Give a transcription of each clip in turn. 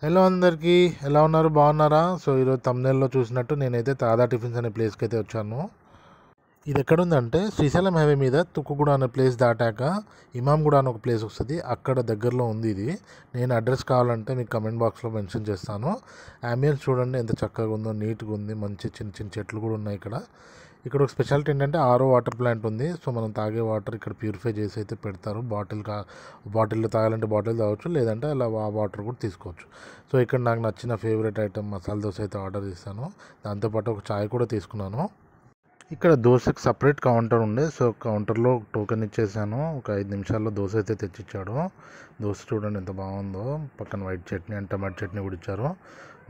Hello అందరికీ, ఎలా ఉన్నారు? బాగున్నారా? సో ఈరోజు తమ్నెల్లో చూసినట్టు నేనైతే తాదా టిఫిన్స్ అనే ప్లేస్కి అయితే వచ్చాను. ఇది ఎక్కడుందంటే శ్రీశైలం హైవే మీద తుక్కుగూడ అనే ప్లేస్ దాటాక ఇమాంగూడ అని ఒక ప్లేస్ వస్తుంది. అక్కడ దగ్గరలో ఉంది ఇది. నేను అడ్రస్ కావాలంటే మీకు కమెంట్ బాక్స్లో మెన్షన్ చేస్తాను. అంబియన్స్ చూడండి ఎంత చక్కగా ఉందో, నీట్గా ఉంది. మంచి చిన్న చిన్న చెట్లు కూడా ఉన్నాయి ఇక్కడ. ఇక్కడ ఒక స్పెషాలిటీ ఏంటంటే ఆరో వాటర్ ప్లాంట్ ఉంది. సో మనం తాగే వాటర్ ఇక్కడ ప్యూరిఫై చేసి అయితే పెడతారు. బాటిల్లో తాగాలంటే బాటిల్ తాగొచ్చు, లేదంటే అలా ఆ వాటర్ కూడా తీసుకోవచ్చు. సో ఇక్కడ నాకు నచ్చిన ఫేవరెట్ ఐటమ్ మసాలా దోశ అయితే ఆర్డర్ చేశాను. దాంతోపాటు ఒక చాయ్ కూడా తీసుకున్నాను. ఇక్కడ దోశకి సపరేట్ కౌంటర్ ఉండే, సో కౌంటర్లో టోకెన్ ఇచ్చేసాను. ఒక 5 నిమిషాల్లో దోశ అయితే తెచ్చిచ్చాడు. దోశ చూడండి ఎంత బాగుందో. పక్కన white chutney and tomato chutney కూడా ఇచ్చారు.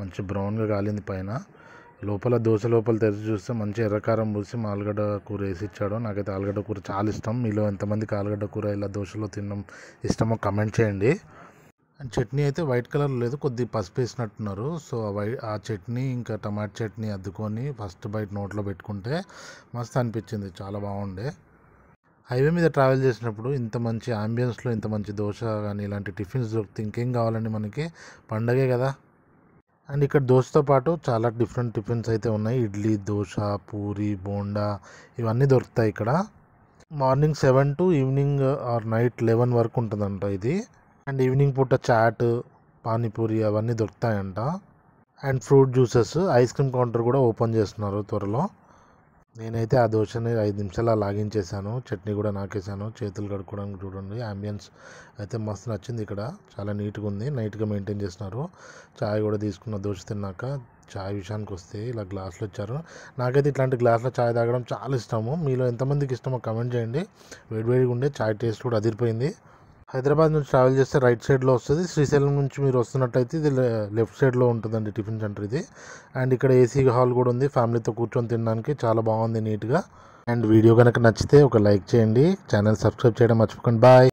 మంచి బ్రౌన్గా కాలింది పైన. లోపల దోశ లోపల తెరిచి చూస్తే మంచి ఎర్రకారం పూసి ఆలుగడ్డ కూర వేసి ఇచ్చాడు. నాకైతే ఆలుగడ్డ కూర చాలా ఇష్టం. మీలో ఎంతమందికి ఆలుగడ్డ కూర ఇలా దోశలో తినడం ఇష్టమో కమెంట్ చేయండి. అండ్ చట్నీ అయితే వైట్ కలర్ లేదు, కొద్ది పసుపు వేసినట్టున్నారు. సో ఆ చట్నీ ఇంకా టమాటో చట్నీ అద్దుకొని ఫస్ట్ బైట్ నోట్లో పెట్టుకుంటే మస్తు అనిపించింది, చాలా బాగుండే. హైవే మీద ట్రావెల్ చేసినప్పుడు ఇంత మంచి అంబియన్స్లో ఇంత మంచి దోశ కానీ ఇలాంటి టిఫిన్స్ దొరికితే ఇంకేం కావాలండి మనకి, పండగే కదా. అండ్ ఇక్కడ దోశతో పాటు చాలా డిఫరెంట్ టిఫిన్స్ అయితే ఉన్నాయి. ఇడ్లీ, దోశ, పూరి, బోండా ఇవన్నీ దొరుకుతాయి ఇక్కడ. Morning 7 to evening or night 11 వరకు ఉంటుందంట ఇది. అండ్ ఈవినింగ్ పూట చాట్, పానీపూరి అవన్నీ దొరుకుతాయంట. And fruit juices, ice cream counter కూడా ఓపెన్ చేస్తున్నారు త్వరలో. నేనైతే ఆ దోశని 5 నిమిషాలు లాగించేసాను. చట్నీ కూడా నాకేసాను. చేతులు కడుక్కోవడానికి చూడండి. అంబియన్స్ అయితే మస్తు నచ్చింది. ఇక్కడ చాలా నీట్గా ఉంది, నైట్గా మెయింటైన్ చేస్తున్నారు. చాయ్ కూడా తీసుకున్న దోశ తిన్నాక. చాయ్ విషయానికి వస్తే ఇలా గ్లాసులు ఇచ్చారు. నాకైతే ఇట్లాంటి గ్లాసులో చాయ్ తాగడం చాలా ఇష్టము. మీలో ఎంతమందికి ఇష్టమో కమెంట్ చేయండి. వేడివేడిగా ఉండే చాయ్ టేస్ట్ కూడా అదిరిపోయింది. హైదరాబాద్ నుంచి ట్రావెల్ చేస్తే రైట్ సైడ్లో వస్తుంది. శ్రీశైలం నుంచి మీరు వస్తున్నట్టయితే ఇది లెఫ్ట్ సైడ్లో ఉంటుందండి టిఫిన్ సెంటర్ ఇది. అండ్ ఇక్కడ ఏసీ హాల్ కూడా ఉంది, ఫ్యామిలీతో కూర్చొని తినడానికి చాలా బాగుంది నీట్గా. అండ్ వీడియో కనుక నచ్చితే ఒక లైక్ చేయండి, ఛానల్ సబ్స్క్రైబ్ చేయడం మర్చిపోకండి. బాయ్.